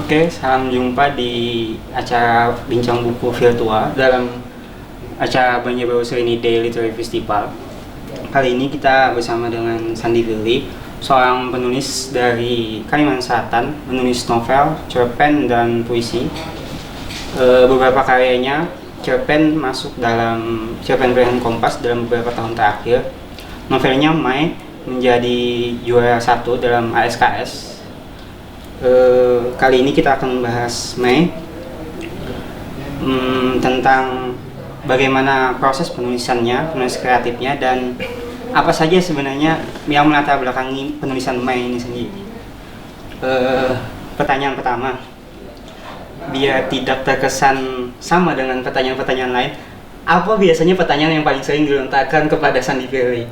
Oke, salam jumpa di acara Bincang Buku Virtual dalam acara Banjar Baru ini Daily Literary Festival. Kali ini kita bersama dengan Sandi Firly, seorang penulis dari Kalimantan Selatan, menulis novel, cerpen, dan puisi. Beberapa karyanya, cerpen masuk dalam cerpen pilihan Kompas dalam beberapa tahun terakhir. Novelnya Mai menjadi juara 1 dalam ASKS. Kali ini kita akan membahas Mai tentang bagaimana proses penulisannya, penulis kreatifnya, dan apa saja sebenarnya yang melatar belakangi penulisan Mai ini sendiri. Pertanyaan pertama, biar tidak terkesan sama dengan pertanyaan-pertanyaan lain, apa biasanya pertanyaan yang paling sering dilontarkan kepada Sandi Firly?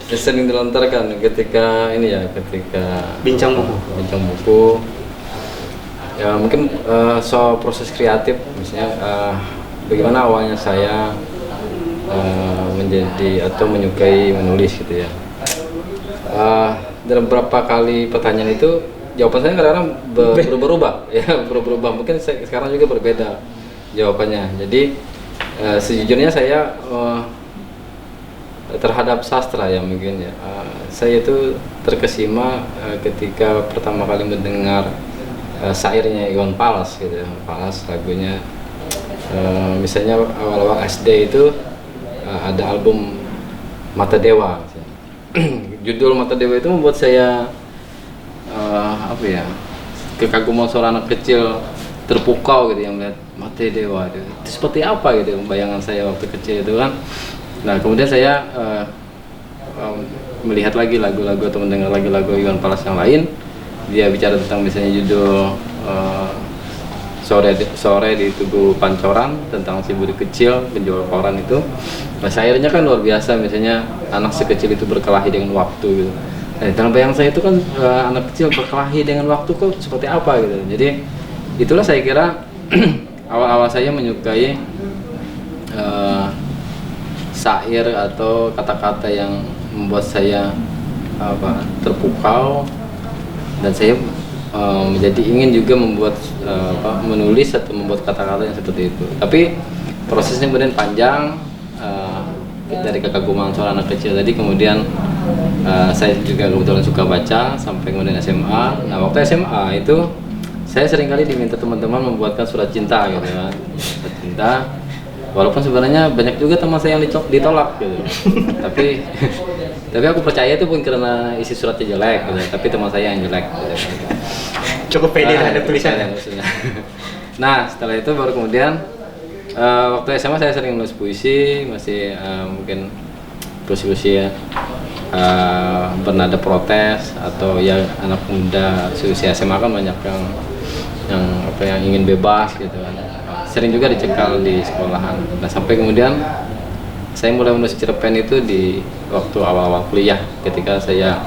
Sering dilontarkan ketika bincang buku ya, mungkin soal proses kreatif, misalnya bagaimana awalnya saya menjadi atau menyukai menulis gitu ya. Dalam beberapa kali pertanyaan itu jawaban saya kadang-kadang berubah-ubah ya, berubah-ubah. Mungkin sekarang juga berbeda jawabannya. Jadi sejujurnya saya terhadap sastra ya, mungkin ya, saya itu terkesima ketika pertama kali mendengar syairnya Iwan Fals gitu ya. Fals lagunya, misalnya awal-awal SD itu ada album Mata Dewa judul Mata Dewa itu membuat saya kekaguman seorang anak kecil terpukau gitu yang melihat Mata Dewa itu seperti apa gitu bayangan saya waktu kecil itu kan. Nah, kemudian saya melihat lagi lagu-lagu atau mendengar lagu-lagu Iwan Fals yang lain. Dia bicara tentang misalnya judul sore di Tugu Pancoran, tentang si budak kecil penjual koran itu. Nah, syairnya kan luar biasa, misalnya anak sekecil itu berkelahi dengan waktu gitu. Nah, dalam bayangan saya itu kan anak kecil berkelahi dengan waktu kok seperti apa gitu. Jadi itulah saya kira awal-awal saya menyukai syair atau kata-kata yang membuat saya terpukau, dan saya menjadi ingin juga membuat menulis atau membuat kata-kata yang seperti itu. Tapi prosesnya kemudian panjang, dari kekaguman seorang anak kecil tadi, kemudian saya juga kebetulan suka baca sampai kemudian SMA. Nah, waktu SMA itu saya seringkali diminta teman-teman membuatkan surat cinta gitu kan, surat cinta. Walaupun sebenarnya banyak juga teman saya yang ditolak gitu. tapi aku percaya itu bukan karena isi suratnya jelek gitu, tapi teman saya yang jelek gitu. Cukup pede terhadap tulisannya. Nah, setelah itu baru kemudian waktu SMA saya sering nulis puisi, masih mungkin puisi-puisi ya, bernada protes, atau ya anak muda seusia SMA kan banyak yang ingin bebas gitu kan. Sering juga dicekal di sekolahan. Nah, sampai kemudian saya mulai menulis cerpen itu di waktu awal-awal kuliah, ketika saya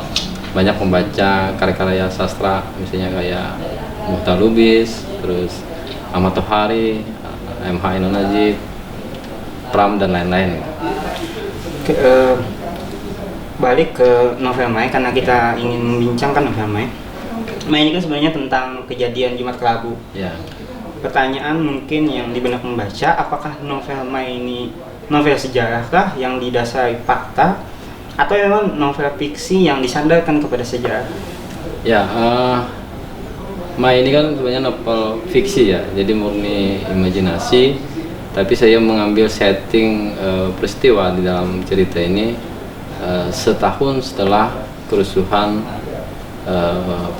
banyak membaca karya-karya sastra, misalnya kayak Muhtar Lubis, terus Ahmad Tohari, M.H. Ainun Najib, Pram, dan lain-lain. Balik ke novel Mai, karena kita ingin membincangkan novel Mai. Mai ini kan sebenarnya tentang kejadian Jumat Kelabu. Ya. Pertanyaan mungkin yang di benak membaca, apakah novel Mai ini novel sejarahkah yang didasari fakta, atau memang novel fiksi yang disandarkan kepada sejarah? Ya, Mai ini kan sebenarnya novel fiksi ya, jadi murni imajinasi. Tapi saya mengambil setting peristiwa di dalam cerita ini setahun setelah kerusuhan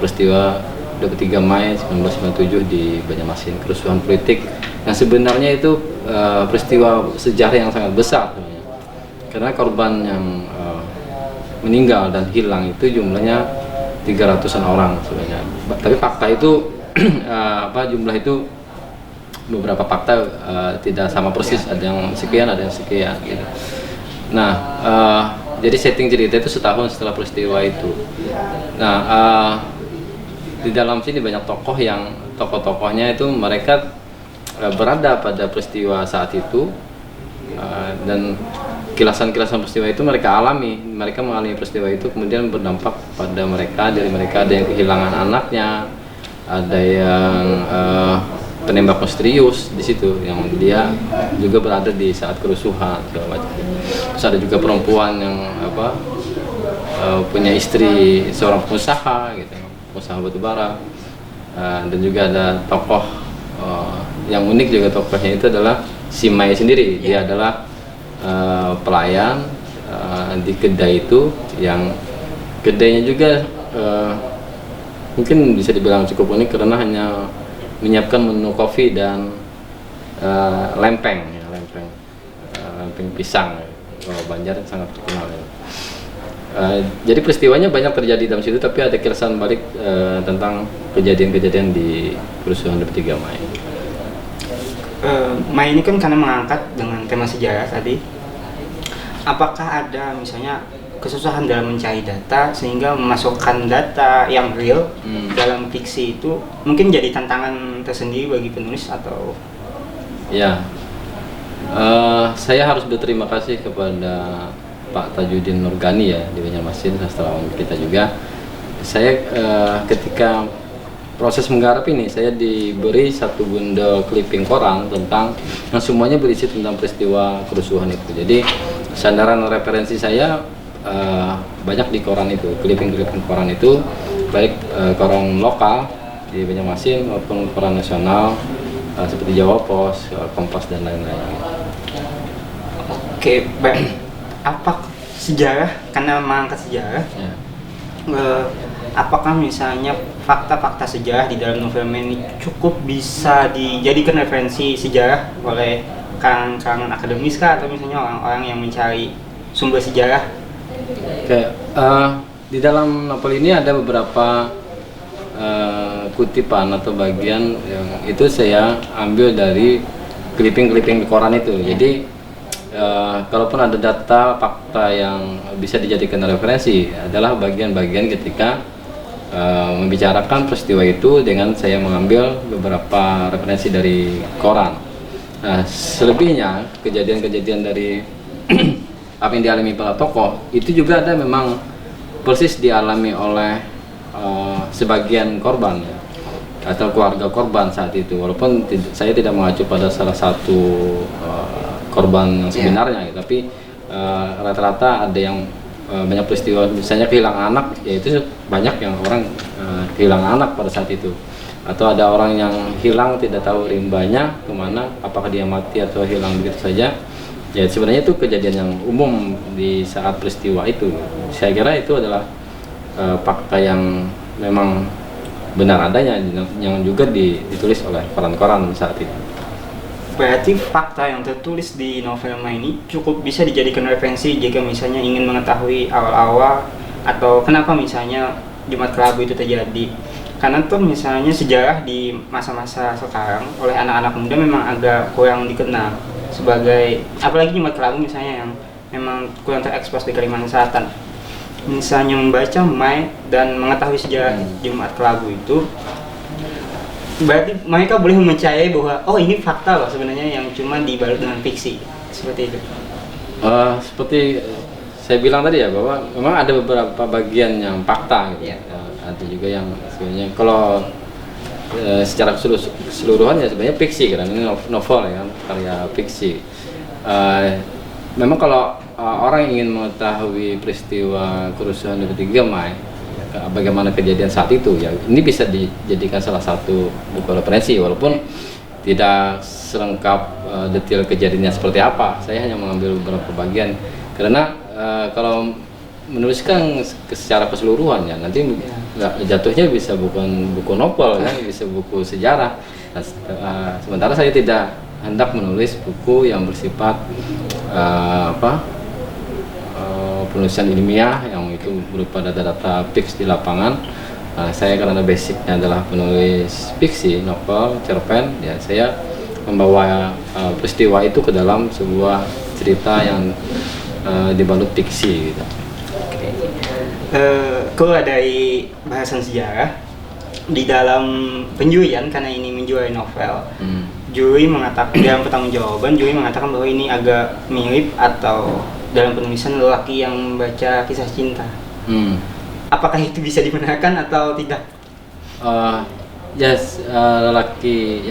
peristiwa 23 Mei 1997 di Banjarmasin, kerusuhan politik yang sebenarnya itu peristiwa sejarah yang sangat besar sebenarnya. Karena korban yang meninggal dan hilang itu jumlahnya 300-an orang sebenarnya. Tapi fakta itu jumlah itu beberapa fakta tidak sama persis, ada yang sekian, ada yang sekian gitu. Nah, jadi setting cerita itu setahun setelah peristiwa itu. Nah, di dalam sini banyak tokoh-tokohnya itu mereka berada pada peristiwa saat itu, dan kilasan-kilasan peristiwa itu mereka mengalami peristiwa itu, kemudian berdampak pada mereka. Dari mereka ada yang kehilangan anaknya, ada yang penembak misterius di situ yang dia juga berada di saat kerusuhan segala macam. Terus ada juga perempuan yang punya istri seorang pengusaha gitu, pengusaha batubara. Dan juga ada tokoh yang unik juga, tokohnya itu adalah si Mai sendiri. Dia adalah pelayan di kedai itu, yang kedainya juga mungkin bisa dibilang cukup unik karena hanya menyiapkan menu kopi dan lempeng pisang. Kalau Banjar sangat terkenal ya. Jadi peristiwanya banyak terjadi dalam situ, tapi ada kirasan balik tentang kejadian-kejadian di kerusuhan 23 Mei. Mei ini kan karena mengangkat dengan tema sejarah tadi. Apakah ada misalnya kesusahan dalam mencari data sehingga memasukkan data yang real dalam fiksi itu mungkin jadi tantangan tersendiri bagi penulis atau? Ya, saya harus berterima kasih kepada Pak Tajudin Nurgani ya di Banjarmasin, sastrawan kita juga. Saya ketika proses menggarap ini, saya diberi satu bundel clipping koran tentang yang semuanya berisi tentang peristiwa kerusuhan itu. Jadi sandaran referensi saya banyak di koran itu, clipping koran itu, baik koran lokal di Banjarmasin maupun koran nasional seperti Jawa Pos, Kompas dan lain-lain. Oke, baik. Apa sejarah, karena mengangkat sejarah, apakah misalnya fakta-fakta sejarah di dalam novel ini cukup bisa dijadikan referensi sejarah oleh kalangan akademis kah, atau misalnya orang-orang yang mencari sumber sejarah? Oke, di dalam novel ini ada beberapa kutipan atau bagian yang itu saya ambil dari clipping di koran itu. Jadi kalaupun ada data fakta yang bisa dijadikan referensi adalah bagian-bagian ketika membicarakan peristiwa itu dengan saya mengambil beberapa referensi dari koran. Nah, selebihnya kejadian-kejadian dari apa yang dialami para tokoh itu juga ada memang persis dialami oleh sebagian korban ya, atau keluarga korban saat itu, walaupun saya tidak mengacu pada salah satu korban yang sebenarnya, tapi rata-rata ada yang banyak peristiwa misalnya kehilangan anak, yaitu banyak yang orang kehilangan anak pada saat itu, atau ada orang yang hilang tidak tahu rimbanya kemana, apakah dia mati atau hilang begitu saja. Ya sebenarnya itu kejadian yang umum di saat peristiwa itu. Saya kira itu adalah fakta yang memang benar adanya, yang juga ditulis oleh koran-koran saat itu. Berarti fakta yang tertulis di novel ini cukup bisa dijadikan referensi jika misalnya ingin mengetahui awal-awal atau kenapa misalnya Jumat Kelabu itu terjadi. Karena tuh misalnya sejarah di masa-masa sekarang oleh anak-anak muda memang agak kurang dikenal sebagai, apalagi Jumat Kelabu misalnya yang memang kurang terekspos di Kalimantan Selatan. Misalnya membaca Mai dan mengetahui sejarah Jumat Kelabu itu, berarti mereka boleh mempercayai bahwa oh ini fakta loh sebenarnya yang cuma dibalut dengan fiksi, seperti itu. Seperti saya bilang tadi ya, bahwa memang ada beberapa bagian yang fakta gitu. Ada juga yang sebenarnya kalau secara keseluruhan ya sebenarnya fiksi, karena ini novel ya kan, karya fiksi. Memang kalau orang ingin mengetahui peristiwa kerusuhan 23 Mei, bagaimana kejadian saat itu, ya ini bisa dijadikan salah satu buku referensi, walaupun tidak selengkap detail kejadiannya seperti apa. Saya hanya mengambil beberapa bagian karena kalau menuliskan secara keseluruhan ya nanti jatuhnya bisa bukan buku novel ya, bisa buku sejarah. Sementara saya tidak hendak menulis buku yang bersifat penulisan ilmiah yang itu berupa data-data fix di lapangan. Saya karena basicnya adalah penulis fiksi, novel, cerpen, ya saya membawa peristiwa itu ke dalam sebuah cerita yang dibalut fiksi gitu. Kalau dari bahasan sejarah di dalam penjurian, karena ini menjuari novel, juri mengatakan dalam pertanggungjawaban juri mengatakan bahwa ini agak mirip atau dalam penulisan lelaki yang membaca kisah cinta. Apakah itu bisa dibenarkan atau tidak? lelaki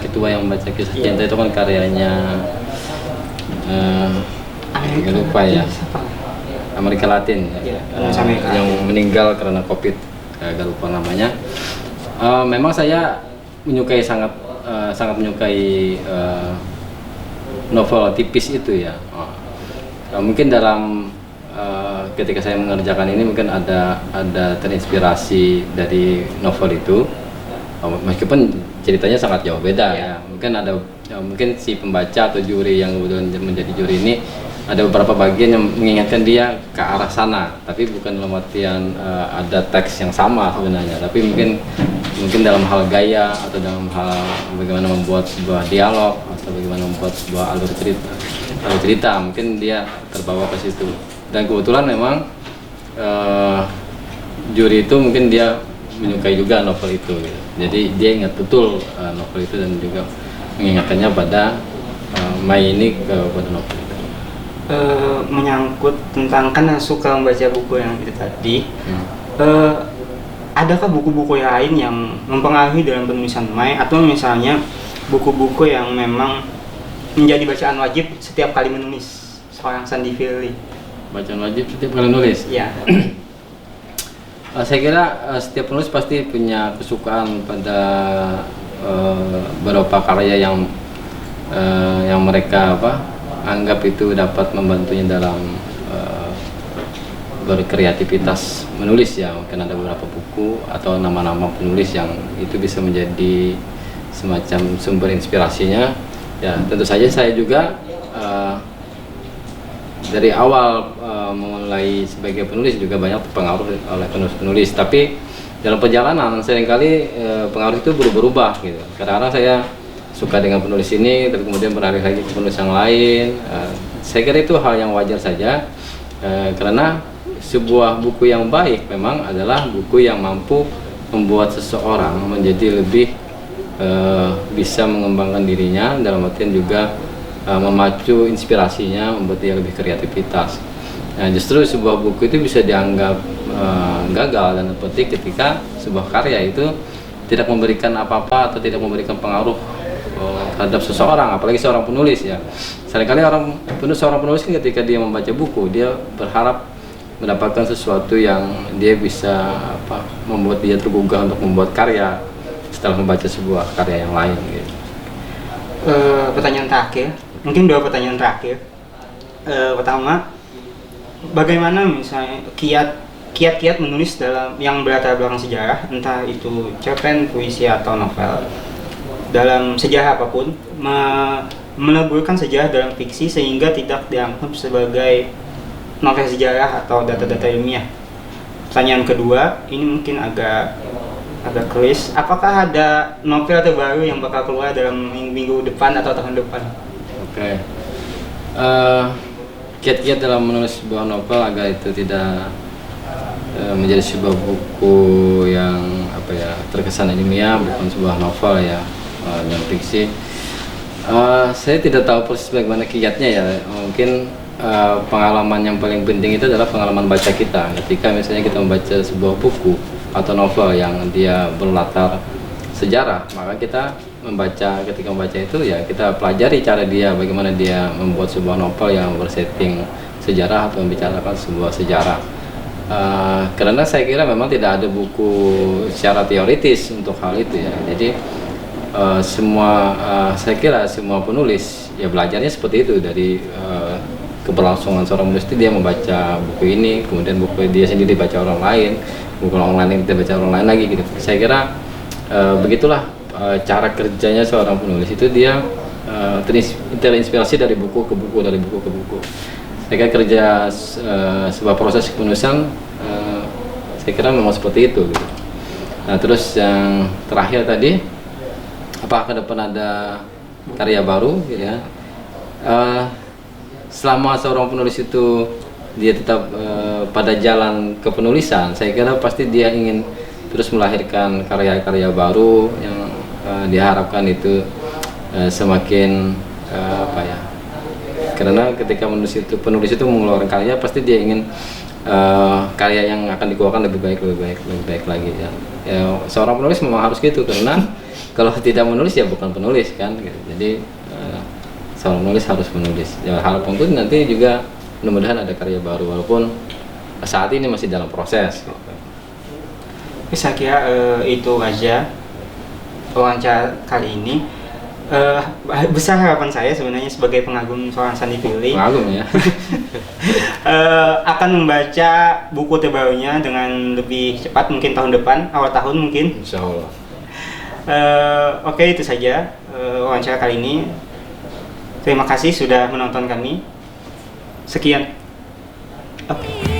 tua yang membaca kisah cinta itu kan karyanya lupa ya, Amerika Latin ya. Yang meninggal karena COVID, agak lupa namanya. Memang saya menyukai sangat menyukai novel tipis itu ya. Mungkin dalam ketika saya mengerjakan ini mungkin ada terinspirasi dari novel itu, meskipun ceritanya sangat jauh beda ya. Mungkin si pembaca atau juri yang kemudian menjadi juri ini ada beberapa bagian yang mengingatkan dia ke arah sana, tapi bukan dalam artian ada teks yang sama sebenarnya, tapi mungkin dalam hal gaya atau dalam hal bagaimana membuat sebuah dialog atau bagaimana membuat sebuah alur cerita mungkin dia terbawa ke situ. Dan kebetulan memang juri itu mungkin dia menyukai juga novel itu gitu. Jadi dia ingat betul novel itu dan juga mengingatkannya pada Mai ini kepada novel itu. Menyangkut tentang, karena suka membaca buku yang itu tadi, adakah buku-buku lain yang mempengaruhi dalam penulisan Mai, atau misalnya buku-buku yang memang menjadi bacaan wajib setiap kali menulis seorang Sandy Firly? Bacaan wajib setiap kali menulis? Ya. Saya kira setiap penulis pasti punya kesukaan pada beberapa karya yang mereka anggap itu dapat membantunya dalam berkreativitas menulis ya. Mungkin ada beberapa buku atau nama-nama penulis yang itu bisa menjadi semacam sumber inspirasinya ya. Tentu saja saya juga dari awal mulai sebagai penulis juga banyak terpengaruh oleh penulis-penulis, tapi dalam perjalanan seringkali pengaruh itu berubah gitu. Kadang-kadang saya suka dengan penulis ini, tapi kemudian beralih lagi ke penulis yang lain. Saya kira itu hal yang wajar saja, karena sebuah buku yang baik memang adalah buku yang mampu membuat seseorang menjadi lebih bisa mengembangkan dirinya, dalam artian juga memacu inspirasinya, membuat dia lebih kreativitas. Nah, justru sebuah buku itu bisa dianggap gagal dan petik ketika sebuah karya itu tidak memberikan apa-apa atau tidak memberikan pengaruh terhadap seseorang, apalagi seorang penulis ya. Seringkali seorang penulis kan ketika dia membaca buku, dia berharap mendapatkan sesuatu yang dia bisa membuat dia tergugah untuk membuat karya setelah membaca sebuah karya yang lain gitu. Pertanyaan terakhir, mungkin 2 pertanyaan terakhir. Pertama, bagaimana misalnya kiat-kiat menulis dalam yang berlatar belakang sejarah, entah itu cerpen, puisi atau novel, dalam sejarah apapun, meleburkan sejarah dalam fiksi sehingga tidak dianggap sebagai novel sejarah atau data-data ilmiah. Pertanyaan kedua, ini mungkin agak kelis. Apakah ada novel terbaru yang bakal keluar dalam minggu depan atau tahun depan? Oke. Kiat-kiat dalam menulis sebuah novel agar itu tidak menjadi sebuah buku yang terkesan ilmiah, bukan sebuah novel ya, yang fiksi. Saya tidak tahu persis bagaimana kiatnya ya. Mungkin pengalaman yang paling penting itu adalah pengalaman baca kita. Ketika misalnya kita membaca sebuah buku atau novel yang dia berlatar sejarah, maka ketika membaca itu ya kita pelajari cara dia, bagaimana dia membuat sebuah novel yang bersetting sejarah atau membicarakan sebuah sejarah. Karena saya kira memang tidak ada buku secara teoritis untuk hal itu ya. Jadi saya kira semua penulis ya belajarnya seperti itu dari keberlangsungan seorang penulis itu. Dia membaca buku ini, kemudian buku dia sendiri baca orang lain, buku orang lain dia baca orang lain lagi gitu. Saya kira begitulah cara kerjanya seorang penulis itu. Dia terinspirasi dari buku ke buku, dari buku ke buku. Saya kira kerja sebuah proses penulisan saya kira memang seperti itu gitu. Nah, terus yang terakhir tadi, apakah ke depan ada karya baru gitu ya. Selama seorang penulis itu dia tetap pada jalan kepenulisan, saya kira pasti dia ingin terus melahirkan karya-karya baru yang diharapkan itu semakin karena ketika penulis itu mengeluarkan karya, pasti dia ingin karya yang akan dikeluarkan lebih baik lagi ya. Ya, seorang penulis memang harus gitu, karena kalau tidak menulis ya bukan penulis kan gitu. Jadi seorang penulis harus menulis ya, harapan itu nanti juga mudah-mudahan ada karya baru walaupun saat ini masih dalam proses gitu. Saya kira itu aja wawancara kali ini. Besar harapan saya sebenarnya sebagai pengagum seorang Sandy Firly, Pengagum ya. akan membaca buku terbarunya dengan lebih cepat, mungkin tahun depan, awal tahun mungkin. Insya Allah. Oke, itu saja wawancara kali ini. Terima kasih sudah menonton kami. Sekian. Oke.